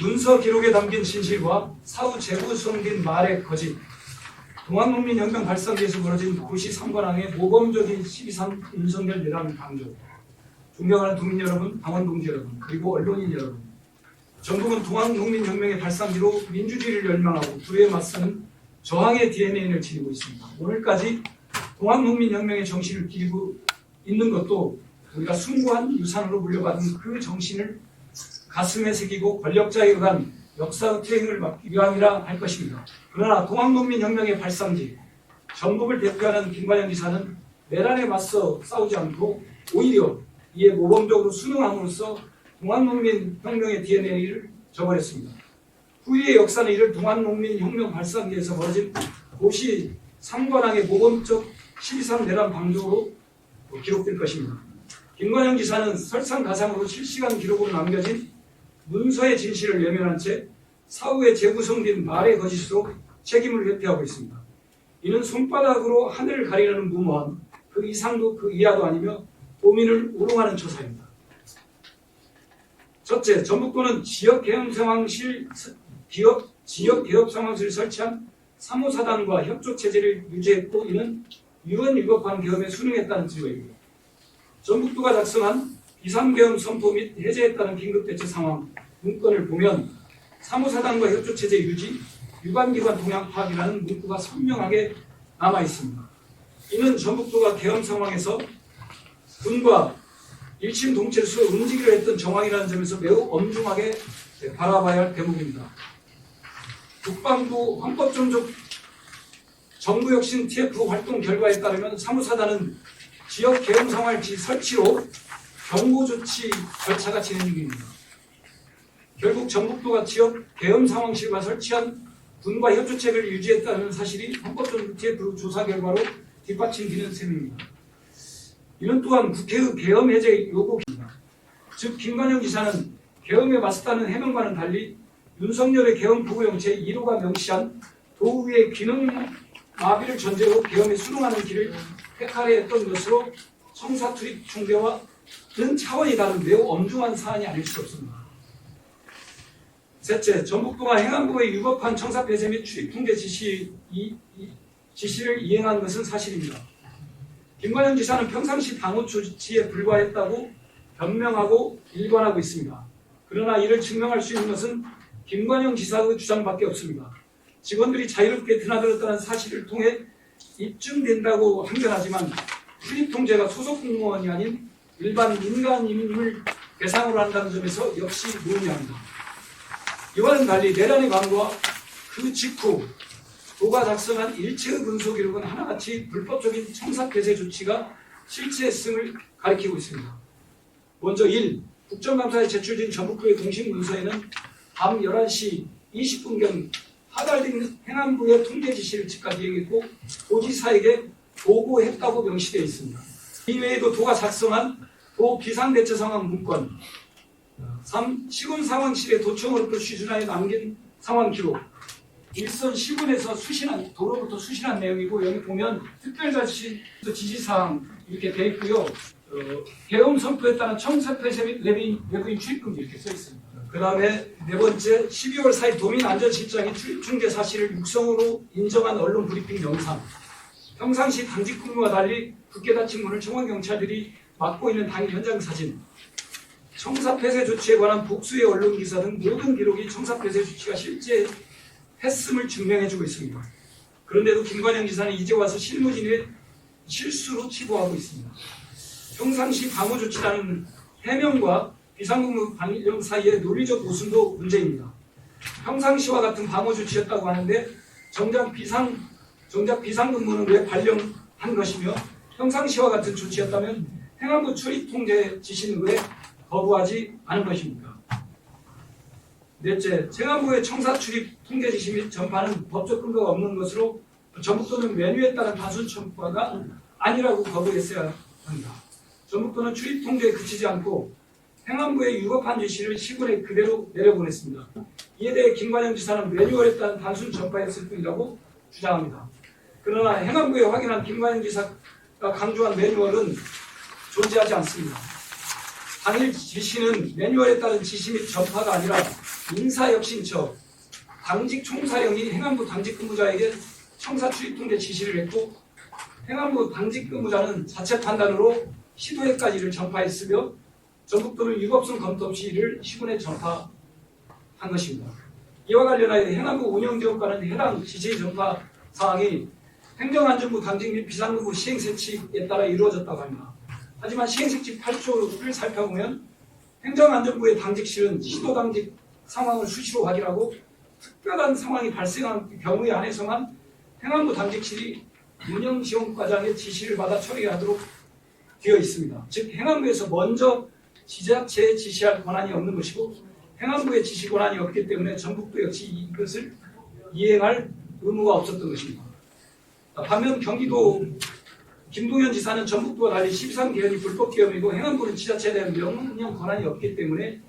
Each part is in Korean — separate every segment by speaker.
Speaker 1: 문서 기록에 담긴 진실과 사후 재구성된 말의 거짓, 동학농민혁명 발상기에서 벌어진 고시 3관왕의 모범적인 12.3 윤석열 내란 강조, 존경하는 국민 여러분, 당원 동지 여러분, 그리고 언론인 여러분, 전국은 동학농민혁명의 발상지로 민주주의를 열망하고 불의에 맞서는 저항의 DNA를 지니고 있습니다. 오늘까지 동학농민혁명의 정신을 기리고 있는 것도 우리가 숭고한 유산으로 물려받은 그 정신을 가슴에 새기고 권력자에 의한 역사의 퇴행을 막기 위함이라 할 것입니다. 그러나 동학농민혁명의 발상지, 전국을 대표하는 김관영 지사는 내란에 맞서 싸우지 않고 오히려 이에 모범적으로 순응함으로써 동학농민혁명의 DNA를 저버렸습니다. 후위의 역사는 이를 동학농민혁명 발상기에서 벌어진 고시 3관왕의 모범적 12.3 내란 방조로 기록될 것입니다. 김관영 지사는 설상가상으로 실시간 기록으로 남겨진 문서의 진실을 외면한 채 사후에 재구성된 말의 거짓으로 책임을 회피하고 있습니다. 이는 손바닥으로 하늘을 가리려는 무모함, 그 이상도 그 이하도 아니며 도민을 우롱하는 처사입니다. 첫째, 전북도는 지역개혁 상황실을 설치한 사무사단과 협조체제를 유지했고 이는 유언유급한 계엄에 순응했다는 증거입니다. 전북도가 작성한 비상계엄 선포 및 해제했다는 긴급대처 상황 문건을 보면 사무사단과 협조체제 유지, 유관기관 동향 파악이라는 문구가 선명하게 남아 있습니다. 이는 전북도가 계엄 상황에서 군과 일심 동체로서 움직이려 했던 정황이라는 점에서 매우 엄중하게 바라봐야 할 대목입니다. 국방부 헌법존중 정부혁신 TF 활동 결과에 따르면 사무사단은 지역 계엄 상황 설치로 경고조치 절차가 진행 중입니다. 결국 전북도가 지역 계엄 상황실과 설치한 군과 협조체를 유지했다는 사실이 헌법존중 TF 조사 결과로 뒷받침되는 셈입니다. 이는 또한 국회의 계엄 해제 요구입니다. 즉 김관영 지사는 계엄에 맞섰다는 해명과는 달리 윤석열의 계엄 포고령 제1호가 명시한 도의의 기능 마비를 전제로 계엄에 순응하는 길을 택하려 했던 것으로 청사 투입 총대와는 차원이 다른 매우 엄중한 사안이 아닐 수 없습니다. 셋째, 전북도가 행안부의 유법한 청사 폐쇄 및 출입 통제 지시를 이행한 것은 사실입니다. 김관영 지사는 평상시 방호 조치에 불과했다고 변명하고 일관하고 있습니다. 그러나 이를 증명할 수 있는 것은 김관영 지사의 주장밖에 없습니다. 직원들이 자유롭게 드나들었다는 사실을 통해 입증된다고 항변하지만 출입 통제가 소속 공무원이 아닌 일반 민간인을 대상으로 한다는 점에서 역시 논의합니다. 이와는 달리 내란의 광고와 그 직후 도가 작성한 일체의 문서 기록은 하나같이 불법적인 청사 폐쇄 조치가 실체했음을 가리키고 있습니다. 먼저 1. 국정감사에 제출된 전북도의 공식 문서에는 밤 11시 20분경 하달된 행안부의 통제 지시를 즉각 이행했고 도지사에게 보고했다고 명시되어 있습니다. 이외에도 도가 작성한 도 비상대처 상황 문건 3. 시군 상황실에 도청으로부터 취준하여 남긴 상황 기록 일선 시군에서 도로부터 수신한 내용이고 여기 보면 특별자치 지시사항 이렇게 되어 있고요. 계엄 선포에 따른 청사 폐쇄 및 외부인 출입금지 이렇게 써 있습니다. 그 다음에 네 번째 12월 4일 도민안전실장이 출입 중재 사실을 육성으로 인정한 언론 브리핑 영상 평상시 당직 근무와 달리 굳게 닫힌 문을 청원경찰들이 막고 있는 당일 현장 사진 청사 폐쇄 조치에 관한 복수의 언론 기사 등 모든 기록이 청사 폐쇄 조치가 실제 했음을 증명해주고 있습니다. 그런데도 김관영 지사는 이제 와서 실무진의 실수로 치부하고 있습니다. 평상시 방호 조치라는 해명과 비상근무 방영 사이의 논리적 모순도 문제입니다. 평상시와 같은 방호 조치였다고 하는데 정작 비상근무는 왜 발령한 것이며 평상시와 같은 조치였다면 행안부 출입 통제 지시는 왜 거부하지 않은 것입니까? 넷째, 행안부의 청사 출입 통제 지시 및 전파는 법적 근거가 없는 것으로 전북도는 메뉴에 따른 단순 청구가 아니라고 거부했어야 합니다. 전북도는 출입 통제에 그치지 않고 행안부의 유법한 지시를 시군에 그대로 내려보냈습니다. 이에 대해 김관영 지사는 매뉴얼에 따른 단순 전파였을 뿐이라고 주장합니다. 그러나 행안부에 확인한 김관영 지사가 강조한 매뉴얼은 존재하지 않습니다. 당일 지시는 매뉴얼에 따른 지시 및 전파가 아니라 인사혁신처 당직 총사령이 행안부 당직 근무자에게 청사 출입 통제 지시를 했고 행안부 당직 근무자는 자체 판단으로 시도회까지를 전파했으며 전북도는 유법성 검토 없이 이를 시군에 전파한 것입니다. 이와 관련하여 행안부 운영지원과는 해당 지시 전파 사항이 행정안전부 당직 및 비상근무 시행세칙에 따라 이루어졌다고 합니다. 하지만 시행세칙 8조를 살펴보면 행정안전부의 당직실은 시도당직 상황을 수시로 확인하고 특별한 상황이 발생한 경우에 한해서만 행안부 당직실이 운영지원과장의 지시를 받아 처리하도록 되어 있습니다. 즉 행안부에서 먼저 지자체에 지시할 권한이 없는 것이고 행안부의 지시 권한이 없기 때문에 전북도 역시 이것을 이행할 의무가 없었던 것입니다. 반면 경기도 김동연 지사는 전북도와 달리 13개헌이 불법계엄이고 행안부는 지자체에 대한 명령 권한이 없기 때문에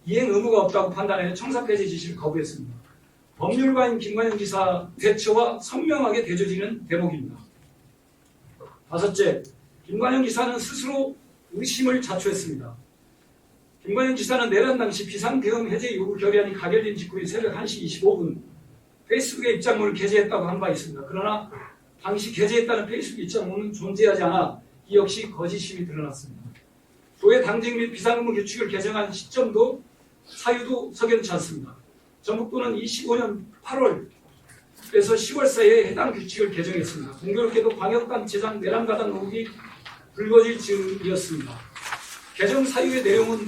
Speaker 1: 이행 의무가 없다고 판단해 청사 폐지 지시를 거부했습니다. 법률가인 김관영 지사 대처와 선명하게 대조지는 대목입니다. 다섯째, 김관영 지사는 스스로 의심을 자초했습니다. 김관영 지사는 내란 당시 비상계엄 해제 요구 결의안이 가결된 직후인 새벽 1시 25분 페이스북에 입장문을 게재했다고 한 바 있습니다. 그러나 당시 게재했다는 페이스북 입장문은 존재하지 않아 이 역시 거짓임이 드러났습니다. 도의 당직 및 비상근무 규칙을 개정한 시점도 사유도 석연치 않습니다. 전북도는 25년 8월에서 10월 사이에 해당 규칙을 개정했습니다. 공교롭게도 광역단체장 내란가당 의혹이 불거질 즈음이었습니다. 개정 사유의 내용은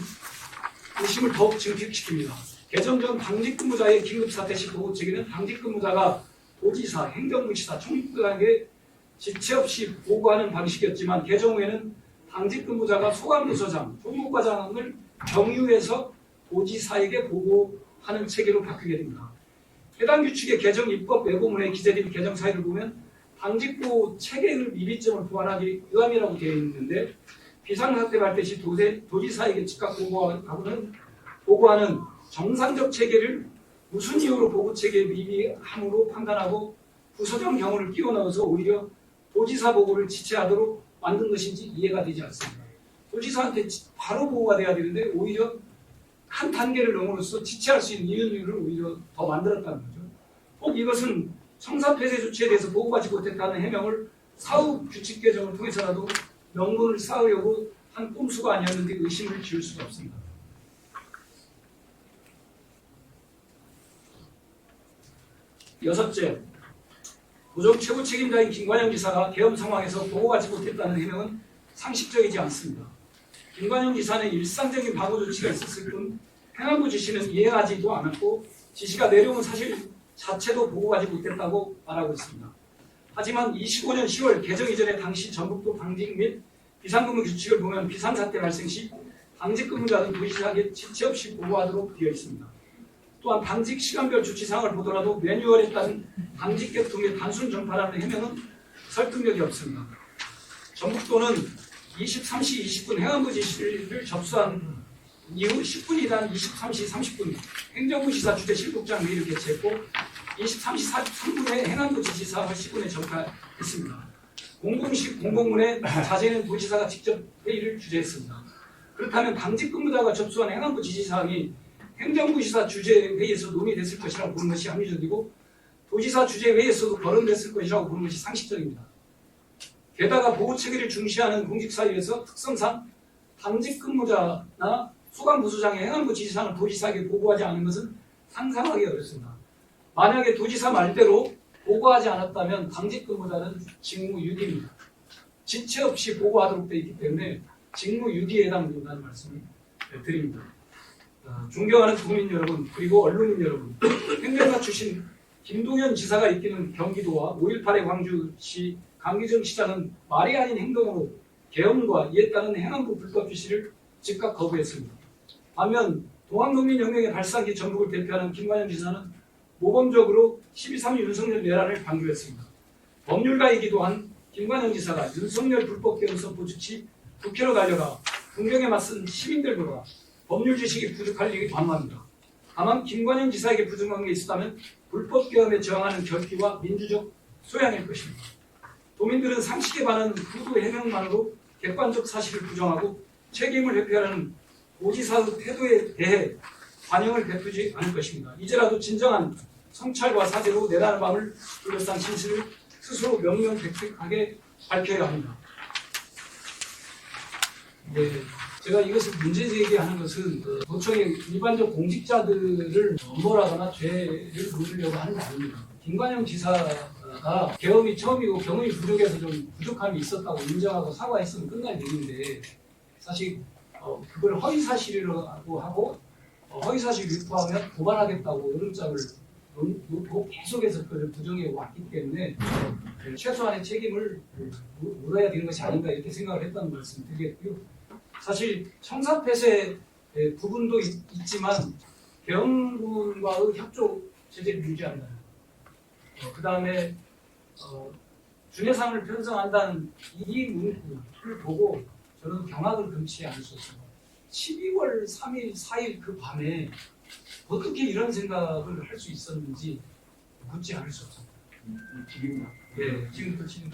Speaker 1: 의심을 더욱 증폭시킵니다. 개정 전 당직근무자의 긴급사태 시 보고 체계는 당직근무자가 도지사, 행정부시사, 총무부장에게 지체 없이 보고하는 방식이었지만 개정 후에는 당직근무자가 소관부서장, 총무과장을 경유해서 도지사에게 보고하는 체계로 바뀌게 됩니다. 해당 규칙의 개정 입법 예고문에 기재된 개정 사유를 보면 당직부 체계의 미비점을 보완하기 위함이라고 되어 있는데 비상사태 발생 시 도지사에게 즉각 보고하는 정상적 체계를 무슨 이유로 보고체계의 미비함으로 판단하고 부서정 경우를 끼워 넣어서 오히려 도지사 보고를 지체하도록 만든 것인지 이해가 되지 않습니다. 도지사한테 바로 보고가 돼야 되는데 오히려 한 단계를 넘어로써 지체할 수 있는 이유를 오히려 더 만들었다는 거죠. 혹 이것은 청사 폐쇄 조치에 대해서 보고받지 못했다는 해명을 사후 규칙 개정을 통해서라도 명분을 쌓으려고 한 꼼수가 아니었는데 의심을 지울 수가 없습니다. 여섯째, 도정 최고 책임자인 김관영 지사가 계엄 상황에서 보고받지 못했다는 해명은 상식적이지 않습니다. 김관영 지사는 일상적인 방어 조치가 있었을 뿐 행안부 지시는 이행하지도 않았고 지시가 내려온 사실 자체도 보고하지 못했다고 말하고 있습니다. 하지만 25년 10월 개정 이전에 당시 전북도 당직 및 비상근무 규칙을 보면 비상사태 발생 시 당직근무자는 도지사에게 지체 없이 보고하도록 되어 있습니다. 또한 당직 시간별 조치사항을 보더라도 매뉴얼에 따른 당직 개통의 단순 전파라는 해명은 설득력이 없습니다. 전북도는 23시 20분 행안부 지시를 접수한 이후 10분이 단 23시 30분 행정부시사 주재 실국장 회의를 개최했고 23시 43분에 행안부 지시사항을 시군에 전파했습니다. 공공식 공공문에 자세는 도지사가 직접 회의를 주재했습니다. 그렇다면 당직 근무자가 접수한 행안부 지시사항이 행정부시사 주재회의에서 논의됐을 것이라고 보는 것이 합리적이고 도지사 주재회의에서도 거론됐을 것이라고 보는 것이 상식적입니다. 게다가 보고체계를 중시하는 공직사회에서 특성상 당직 근무자나 소관부서장의 행안부 지시사항을 도지사에게 보고하지 않은 것은 상상하기 어렵습니다. 만약에 도지사 말대로 보고하지 않았다면 당직 근무자는 직무유기입니다. 지체 없이 보고하도록 되어 있기 때문에 직무유기에 해당된다는 말씀을 드립니다. 존경하는 국민 여러분 그리고 언론인 여러분, 행정가 출신 김동연 지사가 이끄는 경기도와 5.18의 광주시 강기정 시장은 말이 아닌 행동으로 계엄과 이에 따른 행안부 불법 지시를 즉각 거부했습니다. 반면 동학농민혁명의 발상기 전북을 대표하는 김관영 지사는 모범적으로 12.3 윤석열 내란을 방조했습니다. 법률가이기도 한 김관영 지사가 윤석열 불법 계엄 선포 즉시 국회로 달려가 군경에 맞선 시민들보다 법률 지식이 부족할 일이 만무합니다. 다만 김관영 지사에게 부족한 게 있었다면 불법 계엄에 저항하는 결기와 민주적 소양일 것입니다. 도민들은 상식에 반한 구도 해명만으로 객관적 사실을 부정하고 책임을 회피하는 도지사의 태도에 대해 관용을 베푸지 않을 것입니다. 이제라도 진정한 성찰과 사죄로 내라는 밤을 둘러싼 진실을 스스로 명명백백하게 밝혀야 합니다. 네, 제가 이것을 문제 제기하는 것은 도청의 일반적 공직자들을 엄벌하거나 죄를 물으려고 하는 게 아닙니다. 김관영 지사가 계엄이 처음이고 경험이 부족해서 좀 부족함이 있었다고 인정하고 사과했으면 끝날 일인데 사실 그걸 허위사실이라고 하고 허위사실 유포하면 고발하겠다고 여론장을 놓고 계속해서 그걸 부정해 왔기 때문에 최소한의 책임을 물어야 되는 것이 아닌가 이렇게 생각을 했다는 말씀 드리겠고요. 사실 청사폐쇄 부분도 있지만 계엄군과의 협조 체제를 유지한다. 그 다음에 준해상을 편성한다는 이 문구를 보고 저는 경악을 금치 않을 수 없습니다. 12월 3일, 4일 그 밤에 어떻게 이런 생각을 할 수 있었는지 묻지 않을 수 없습니다.
Speaker 2: 지금
Speaker 1: 네, 지금부터 진행.